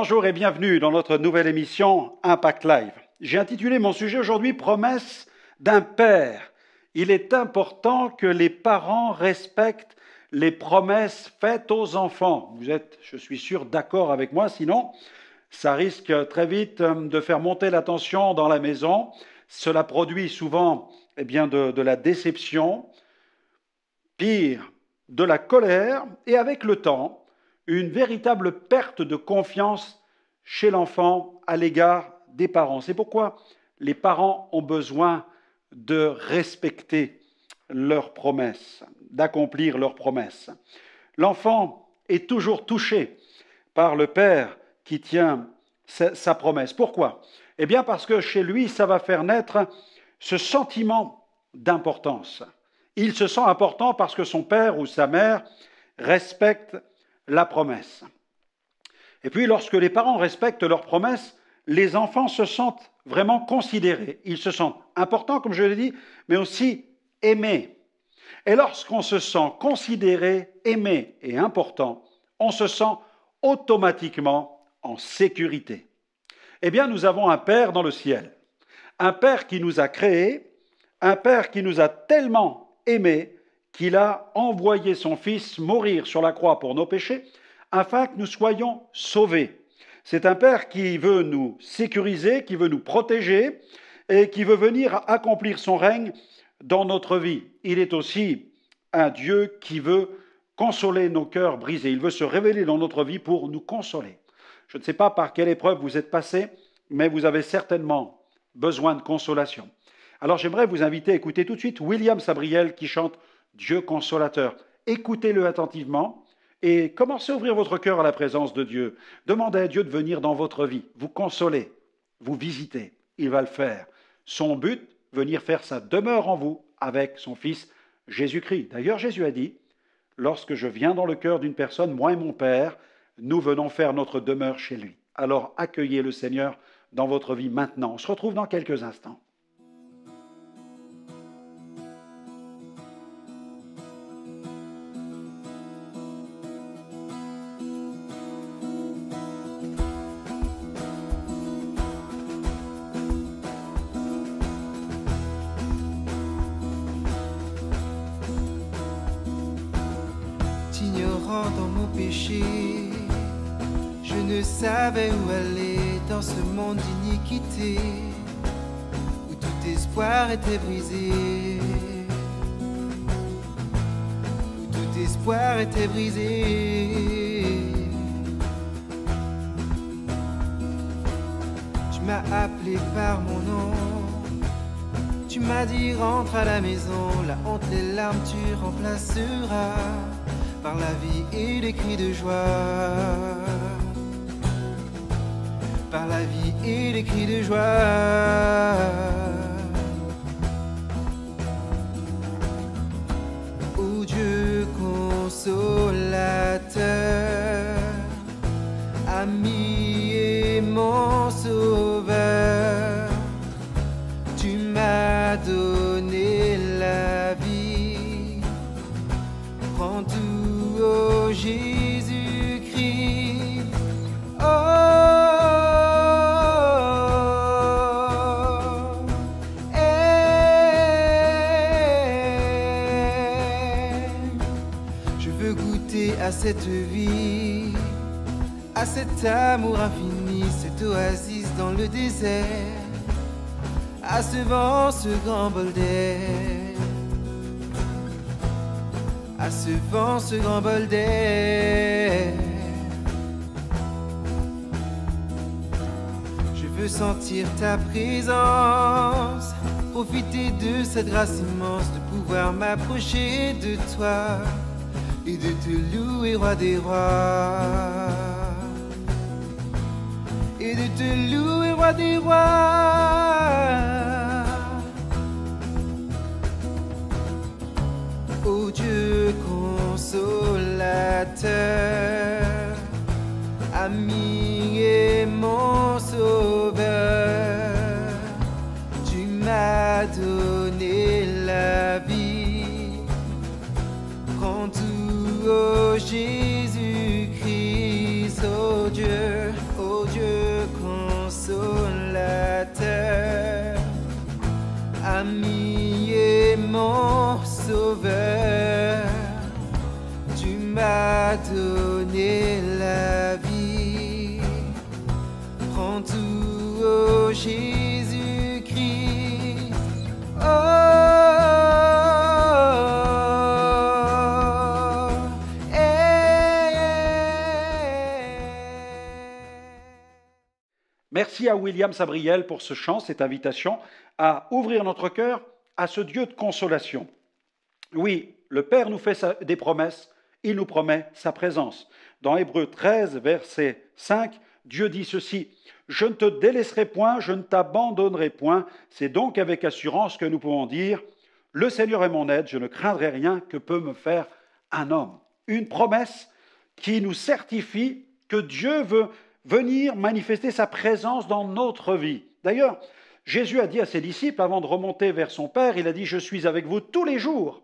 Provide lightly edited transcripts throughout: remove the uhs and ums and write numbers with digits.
Bonjour et bienvenue dans notre nouvelle émission Impact Live. J'ai intitulé mon sujet aujourd'hui Promesse d'un père. Il est important que les parents respectent les promesses faites aux enfants. Vous êtes, je suis sûr, d'accord avec moi, sinon ça risque très vite de faire monter la tension dans la maison. Cela produit souvent de la déception, pire, de la colère et avec le temps, une véritable perte de confiance chez l'enfant à l'égard des parents. C'est pourquoi les parents ont besoin de respecter leurs promesses, d'accomplir leurs promesses. L'enfant est toujours touché par le père qui tient sa promesse. Pourquoi? Eh bien parce que chez lui, ça va faire naître ce sentiment d'importance. Il se sent important parce que son père ou sa mère respecte la promesse. Et puis, lorsque les parents respectent leurs promesses, les enfants se sentent vraiment considérés. Ils se sentent importants, comme je l'ai dit, mais aussi aimés. Et lorsqu'on se sent considéré, aimé et important, on se sent automatiquement en sécurité. Eh bien, nous avons un Père dans le ciel, un Père qui nous a créés, un Père qui nous a tellement aimés qu'il a envoyé son Fils mourir sur la croix pour nos péchés, afin que nous soyons sauvés. C'est un Père qui veut nous sécuriser, qui veut nous protéger et qui veut venir accomplir son règne dans notre vie. Il est aussi un Dieu qui veut consoler nos cœurs brisés. Il veut se révéler dans notre vie pour nous consoler. Je ne sais pas par quelle épreuve vous êtes passé, mais vous avez certainement besoin de consolation. Alors j'aimerais vous inviter à écouter tout de suite William Sabriel qui chante Dieu consolateur. Écoutez-le attentivement et commencez à ouvrir votre cœur à la présence de Dieu. Demandez à Dieu de venir dans votre vie, vous consoler, vous visiter. Il va le faire. Son but, venir faire sa demeure en vous avec son Fils Jésus-Christ. D'ailleurs, Jésus a dit, lorsque je viens dans le cœur d'une personne, moi et mon Père, nous venons faire notre demeure chez lui. Alors accueillez le Seigneur dans votre vie maintenant. On se retrouve dans quelques instants. Ignorant dans mon péché, je ne savais où aller dans ce monde d'iniquité, où tout espoir était brisé, où tout espoir était brisé. Tu m'as appelé par mon nom, tu m'as dit rentre à la maison, la honte, les larmes tu remplaceras par la vie et les cris de joie, par la vie et les cris de joie. Ô Dieu consolateur, ami et mon sauveur, tu m'as donné la vie, prends tout. Oh Jésus-Christ, oh, je veux goûter à cette vie, à cet amour infini, cette oasis dans le désert, à ce vent, ce grand bol d'air. À ce vent, ce grand bol d'air. Je veux sentir ta présence, profiter de cette grâce immense, de pouvoir m'approcher de toi et de te louer, roi des rois. Et de te louer, roi des rois. Ô Dieu consolateur, ami et mon sauveur, tu m'as donné la vie, prends tout, ô Jésus-Christ, ô Dieu consolateur, ami et mon sauveur, tu m'as donné la vie. Prends tout, oh Jésus-Christ. Oh, Merci à William Sabriel pour ce chant, cette invitation à ouvrir notre cœur à ce Dieu de consolation. Oui, le Père nous fait des promesses, il nous promet sa présence. Dans Hébreux 13, verset 5, Dieu dit ceci: « Je ne te délaisserai point, je ne t'abandonnerai point. » C'est donc avec assurance que nous pouvons dire: « Le Seigneur est mon aide, je ne craindrai rien que peut me faire un homme. » Une promesse qui nous certifie que Dieu veut venir manifester sa présence dans notre vie. D'ailleurs, Jésus a dit à ses disciples, avant de remonter vers son Père, il a dit « Je suis avec vous tous les jours,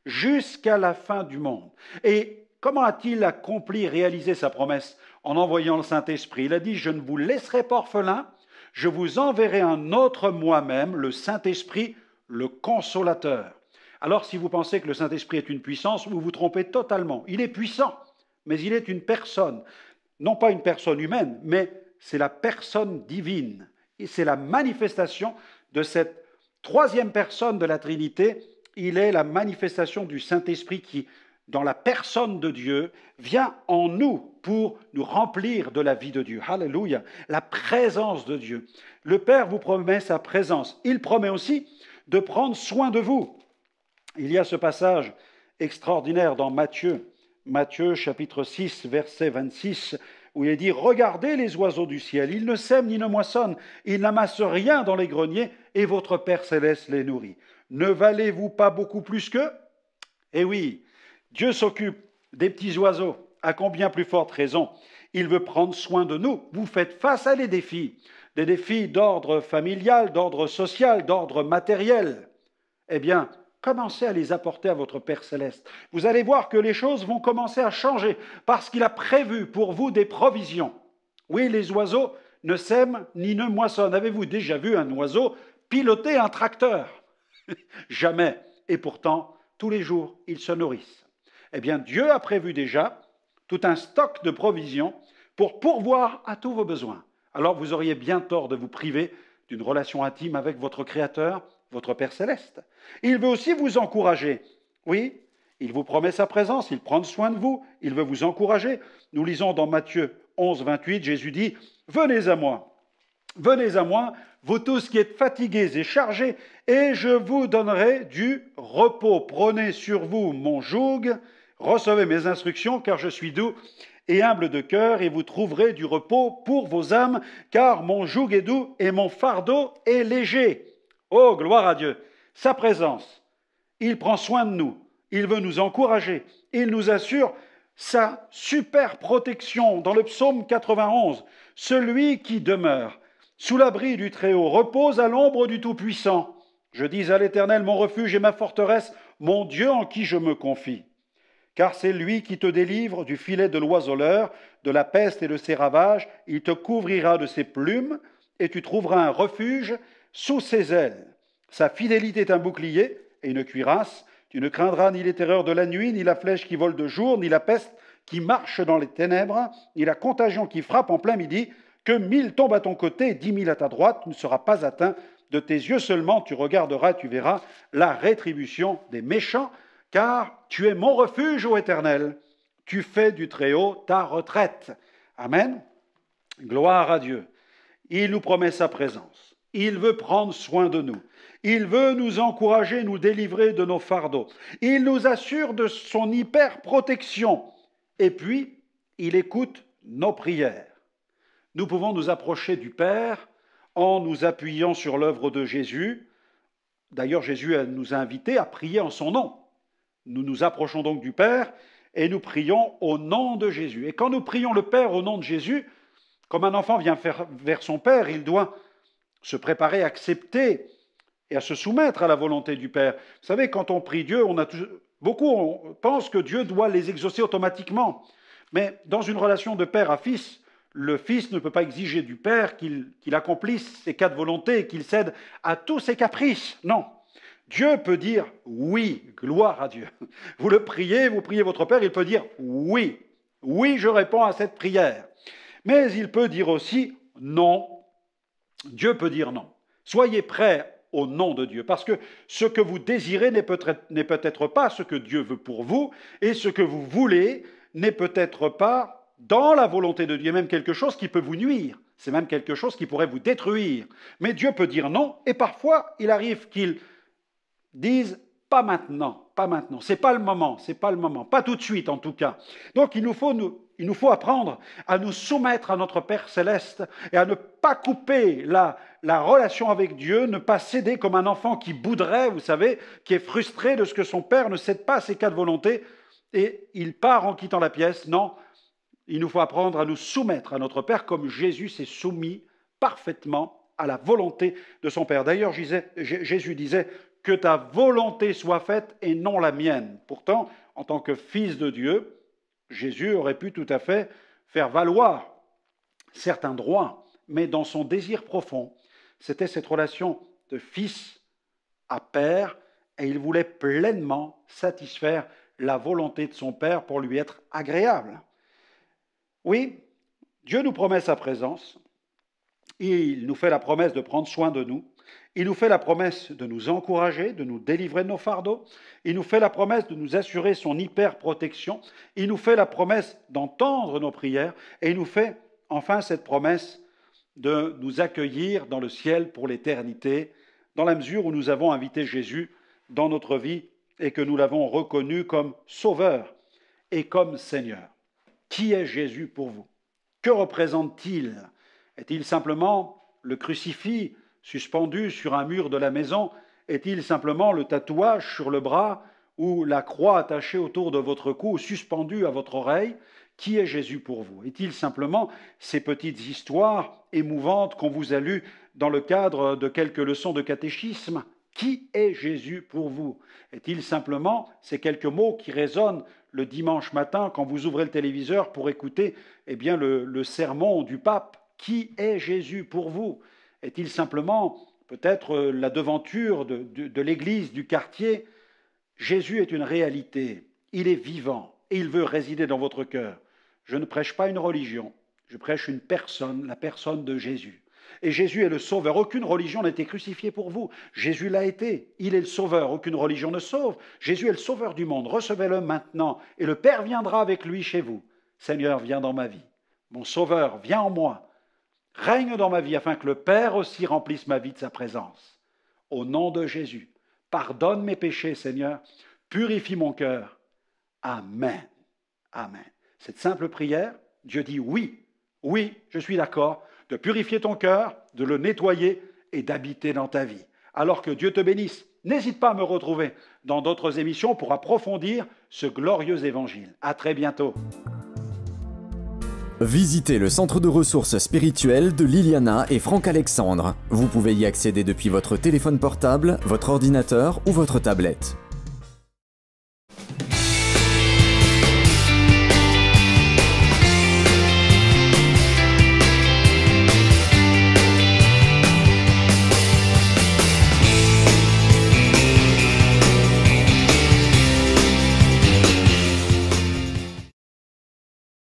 jusqu'à la fin du monde. » Et comment a-t-il accompli, réalisé sa promesse? En envoyant le Saint-Esprit. Il a dit « Je ne vous laisserai pas orphelins, je vous enverrai un autre moi-même, le Saint-Esprit, le Consolateur. » Alors, si vous pensez que le Saint-Esprit est une puissance, vous vous trompez totalement. Il est puissant, mais il est une personne. Non pas une personne humaine, mais c'est la personne divine. Et c'est la manifestation de cette troisième personne de la Trinité. Il est la manifestation du Saint-Esprit qui, dans la personne de Dieu, vient en nous pour nous remplir de la vie de Dieu. Alléluia, la présence de Dieu. Le Père vous promet sa présence. Il promet aussi de prendre soin de vous. Il y a ce passage extraordinaire dans Matthieu chapitre 6, verset 26, où il est dit « Regardez les oiseaux du ciel, ils ne sèment ni ne moissonnent, ils n'amassent rien dans les greniers, et votre Père céleste les nourrit. Ne valez-vous pas beaucoup plus qu'eux ?» Eh oui, Dieu s'occupe des petits oiseaux. À combien plus forte raison, il veut prendre soin de nous. Vous faites face à des défis d'ordre familial, d'ordre social, d'ordre matériel. Eh bien, commencez à les apporter à votre Père céleste. Vous allez voir que les choses vont commencer à changer parce qu'il a prévu pour vous des provisions. Oui, les oiseaux ne sèment ni ne moissonnent. Avez-vous déjà vu un oiseau piloter un tracteur? Jamais. Et pourtant, tous les jours, ils se nourrissent. Eh bien, Dieu a prévu déjà tout un stock de provisions pour pourvoir à tous vos besoins. Alors, vous auriez bien tort de vous priver d'une relation intime avec votre Créateur, votre Père céleste. Il veut aussi vous encourager. Oui, il vous promet sa présence, il prend soin de vous, il veut vous encourager. Nous lisons dans Matthieu 11, 28, Jésus dit « Venez à moi, vous tous qui êtes fatigués et chargés, et je vous donnerai du repos. Prenez sur vous mon joug, recevez mes instructions, car je suis doux et humble de cœur, et vous trouverez du repos pour vos âmes, car mon joug est doux et mon fardeau est léger. » Oh, gloire à Dieu! Sa présence, il prend soin de nous, il veut nous encourager, il nous assure sa super protection. Dans le psaume 91, celui qui demeure sous l'abri du Très-Haut repose à l'ombre du Tout-Puissant. Je dis à l'Éternel, mon refuge et ma forteresse, mon Dieu en qui je me confie. Car c'est lui qui te délivre du filet de l'oiseleur, de la peste et de ses ravages. Il te couvrira de ses plumes et tu trouveras un refuge sous ses ailes. Sa fidélité est un bouclier et une cuirasse. Tu ne craindras ni les terreurs de la nuit, ni la flèche qui vole de jour, ni la peste qui marche dans les ténèbres, ni la contagion qui frappe en plein midi. Que 1000 tombent à ton côté et 10 000 à ta droite, tu ne seras pas atteint. De tes yeux seulement tu regarderas et tu verras la rétribution des méchants, car tu es mon refuge, ô Éternel. Tu fais du Très-Haut ta retraite. Amen. Gloire à Dieu. Il nous promet sa présence. Il veut prendre soin de nous. Il veut nous encourager, nous délivrer de nos fardeaux. Il nous assure de son hyper-protection. Et puis, il écoute nos prières. Nous pouvons nous approcher du Père en nous appuyant sur l'œuvre de Jésus. D'ailleurs, Jésus nous a invités à prier en son nom. Nous nous approchons donc du Père et nous prions au nom de Jésus. Et quand nous prions le Père au nom de Jésus, comme un enfant vient vers son Père, il doit se préparer à accepter et à se soumettre à la volonté du Père. Vous savez, quand on prie Dieu, on pense que Dieu doit les exaucer automatiquement. Mais dans une relation de père à fils, Le Fils ne peut pas exiger du Père qu'il accomplisse ses 4 volontés, qu'il cède à tous ses caprices. Non. Dieu peut dire oui, gloire à Dieu. Vous le priez, vous priez votre Père, il peut dire oui. Oui, je réponds à cette prière. Mais il peut dire aussi non. Dieu peut dire non. Soyez prêts au nom de Dieu, parce que ce que vous désirez n'est peut-être pas ce que Dieu veut pour vous, et ce que vous voulez n'est peut-être pas dans la volonté de Dieu, même quelque chose qui peut vous nuire, c'est même quelque chose qui pourrait vous détruire. Mais Dieu peut dire non, et parfois il arrive qu'il dise pas maintenant, c'est pas le moment, pas tout de suite en tout cas. Donc il nous faut apprendre à nous soumettre à notre Père Céleste et à ne pas couper la relation avec Dieu, ne pas céder comme un enfant qui bouderait, vous savez, qui est frustré de ce que son Père ne cède pas à ses 4 volontés et il part en quittant la pièce. Non, il nous faut apprendre à nous soumettre à notre Père comme Jésus s'est soumis parfaitement à la volonté de son Père. D'ailleurs, Jésus disait « Que ta volonté soit faite et non la mienne ». Pourtant, en tant que fils de Dieu, Jésus aurait pu tout à fait faire valoir certains droits, mais dans son désir profond, c'était cette relation de fils à père, et il voulait pleinement satisfaire la volonté de son Père pour lui être agréable. Oui, Dieu nous promet sa présence, il nous fait la promesse de prendre soin de nous, il nous fait la promesse de nous encourager, de nous délivrer de nos fardeaux, il nous fait la promesse de nous assurer son hyper-protection, il nous fait la promesse d'entendre nos prières, et il nous fait enfin cette promesse de nous accueillir dans le ciel pour l'éternité, dans la mesure où nous avons invité Jésus dans notre vie et que nous l'avons reconnu comme Sauveur et comme Seigneur. Qui est Jésus pour vous? Que représente-t-il? Est-il simplement le crucifix suspendu sur un mur de la maison? Est-il simplement le tatouage sur le bras ou la croix attachée autour de votre cou, suspendue à votre oreille? Qui est Jésus pour vous? Est-il simplement ces petites histoires émouvantes qu'on vous a lues dans le cadre de quelques leçons de catéchisme? Qui est Jésus pour vous? Est-il simplement ces quelques mots qui résonnent le dimanche matin quand vous ouvrez le téléviseur pour écouter le sermon du pape? Qui est Jésus pour vous? Est-il simplement peut-être la devanture de l'église du quartier? Jésus est une réalité, il est vivant et il veut résider dans votre cœur. Je ne prêche pas une religion, je prêche une personne, la personne de Jésus. Et Jésus est le Sauveur. Aucune religion n'a été crucifiée pour vous. Jésus l'a été. Il est le Sauveur. Aucune religion ne sauve. Jésus est le Sauveur du monde. Recevez-le maintenant. Et le Père viendra avec lui chez vous. Seigneur, viens dans ma vie. Mon Sauveur, viens en moi. Règne dans ma vie afin que le Père aussi remplisse ma vie de sa présence. Au nom de Jésus, pardonne mes péchés, Seigneur. Purifie mon cœur. Amen. Amen. Cette simple prière, Dieu dit oui. Oui, je suis d'accord de purifier ton cœur, de le nettoyer et d'habiter dans ta vie. Alors que Dieu te bénisse. N'hésite pas à me retrouver dans d'autres émissions pour approfondir ce glorieux évangile. À très bientôt. Visitez le centre de ressources spirituelles de Liliana et Franck Alexandre. Vous pouvez y accéder depuis votre téléphone portable, votre ordinateur ou votre tablette.